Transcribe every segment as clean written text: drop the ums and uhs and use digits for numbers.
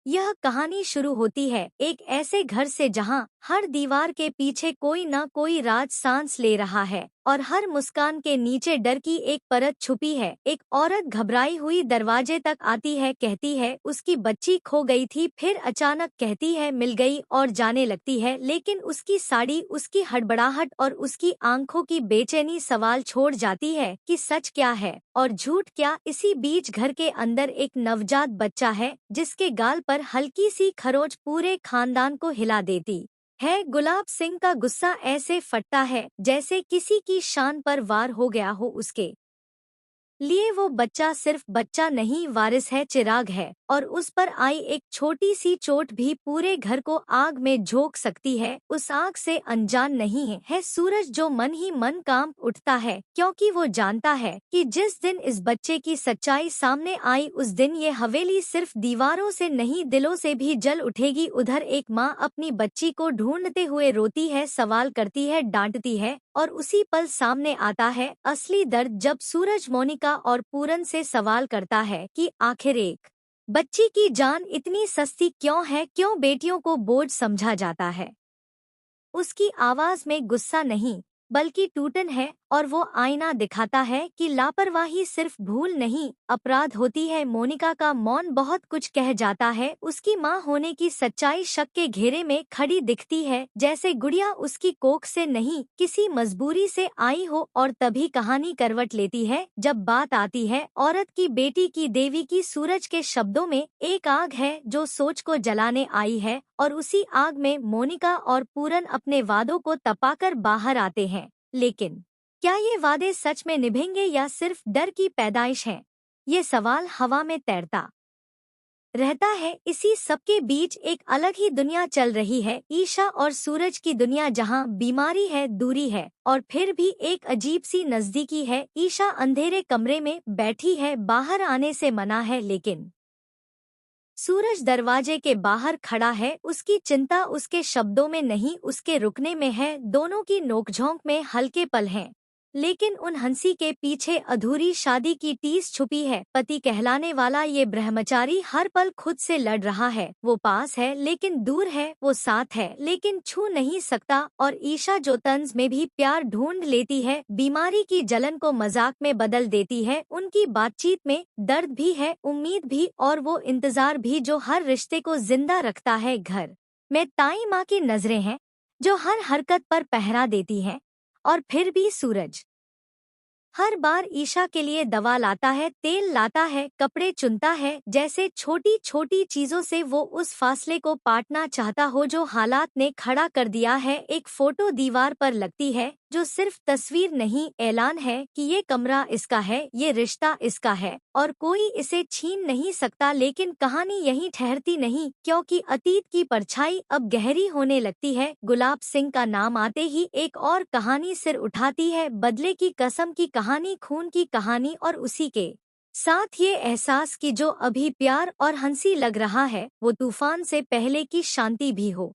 यह कहानी शुरू होती है एक ऐसे घर से जहां हर दीवार के पीछे कोई न कोई राज सांस ले रहा है और हर मुस्कान के नीचे डर की एक परत छुपी है। एक औरत घबराई हुई दरवाजे तक आती है, कहती है उसकी बच्ची खो गई थी, फिर अचानक कहती है मिल गई और जाने लगती है। लेकिन उसकी साड़ी, उसकी हड़बड़ाहट और उसकी आंखों की बेचैनी सवाल छोड़ जाती है कि सच क्या है और झूठ क्या। इसी बीच घर के अंदर एक नवजात बच्चा है जिसके गाल पर हल्की सी खरोच पूरे खानदान को हिला देती है। गुलाब सिंह का गुस्सा ऐसे फटता है जैसे किसी की शान पर वार हो गया हो। उसके लिए वो बच्चा सिर्फ बच्चा नहीं, वारिस है, चिराग है, और उस पर आई एक छोटी सी चोट भी पूरे घर को आग में झोंक सकती है। उस आग से अनजान नहीं है सूरज, जो मन ही मन कांप उठता है क्योंकि वो जानता है कि जिस दिन इस बच्चे की सच्चाई सामने आई उस दिन ये हवेली सिर्फ दीवारों से नहीं दिलों से भी जल उठेगी। उधर एक माँ अपनी बच्ची को ढूंढते हुए रोती है, सवाल करती है, डांटती है, और उसी पल सामने आता है असली दर्द जब सूरज मोनिका और पूरन से सवाल करता है कि आखिर एक बच्ची की जान इतनी सस्ती क्यों है, क्यों बेटियों को बोझ समझा जाता है। उसकी आवाज में गुस्सा नहीं बल्कि टूटन है और वो आईना दिखाता है कि लापरवाही सिर्फ भूल नहीं अपराध होती है। मोनिका का मौन बहुत कुछ कह जाता है। उसकी माँ होने की सच्चाई शक के घेरे में खड़ी दिखती है, जैसे गुड़िया उसकी कोख से नहीं किसी मजबूरी से आई हो। और तभी कहानी करवट लेती है जब बात आती है औरत की, बेटी की, देवी की। सूरज के शब्दों में एक आग है जो सोच को जलाने आई है और उसी आग में मोनिका और पूरन अपने वादों को तपाकर बाहर आते हैं। लेकिन क्या ये वादे सच में निभेंगे या सिर्फ डर की पैदाइश है? ये सवाल हवा में तैरता रहता है। इसी सबके बीच एक अलग ही दुनिया चल रही है, ईशा और सूरज की दुनिया, जहां बीमारी है, दूरी है और फिर भी एक अजीब सी नजदीकी है। ईशा अंधेरे कमरे में बैठी है, बाहर आने से मना है, लेकिन सूरज दरवाजे के बाहर खड़ा है। उसकी चिंता उसके शब्दों में नहीं, उसके रुकने में है। दोनों की नोकझोंक में हल्के पल हैं, लेकिन उन हंसी के पीछे अधूरी शादी की टीस छुपी है। पति कहलाने वाला ये ब्रह्मचारी हर पल खुद से लड़ रहा है। वो पास है लेकिन दूर है, वो साथ है लेकिन छू नहीं सकता। और ईशा जो तंज में भी प्यार ढूंढ लेती है, बीमारी की जलन को मजाक में बदल देती है। उनकी बातचीत में दर्द भी है, उम्मीद भी, और वो इंतजार भी जो हर रिश्ते को जिंदा रखता है। घर में ताई माँ की नजरें हैं जो हर हरकत पर पहरा देती हैं, और फिर भी सूरज हर बार ईशा के लिए दवा लाता है, तेल लाता है, कपड़े चुनता है, जैसे छोटी छोटी चीजों से वो उस फासले को पाटना चाहता हो जो हालात ने खड़ा कर दिया है। एक फोटो दीवार पर लगती है जो सिर्फ तस्वीर नहीं, ऐलान है कि ये कमरा इसका है, ये रिश्ता इसका है और कोई इसे छीन नहीं सकता। लेकिन कहानी यहीं ठहरती नहीं, क्योंकि अतीत की परछाई अब गहरी होने लगती है। गुलाब सिंह का नाम आते ही एक और कहानी सिर उठाती है, बदले की कसम की कहानी, खून की कहानी, और उसी के साथ ये एहसास कि जो अभी प्यार और हंसी लग रहा है वो तूफान से पहले की शांति भी हो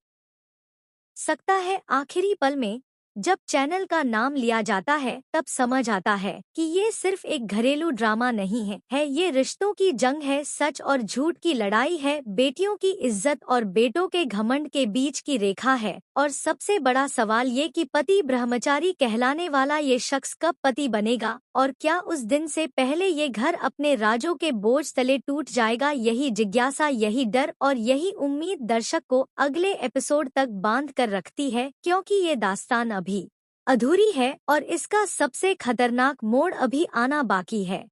सकता है। आखिरी पल में जब चैनल का नाम लिया जाता है तब समझ आता है कि ये सिर्फ एक घरेलू ड्रामा नहीं है, ये रिश्तों की जंग है, सच और झूठ की लड़ाई है, बेटियों की इज्जत और बेटों के घमंड के बीच की रेखा है। और सबसे बड़ा सवाल ये कि पति ब्रह्मचारी कहलाने वाला ये शख्स कब पति बनेगा, और क्या उस दिन से पहले ये घर अपने राजों के बोझ तले टूट जाएगा। यही जिज्ञासा, यही डर और यही उम्मीद दर्शक को अगले एपिसोड तक बांध कर रखती है, क्योंकि ये दास्तान अभी अधूरी है और इसका सबसे खतरनाक मोड़ अभी आना बाकी है।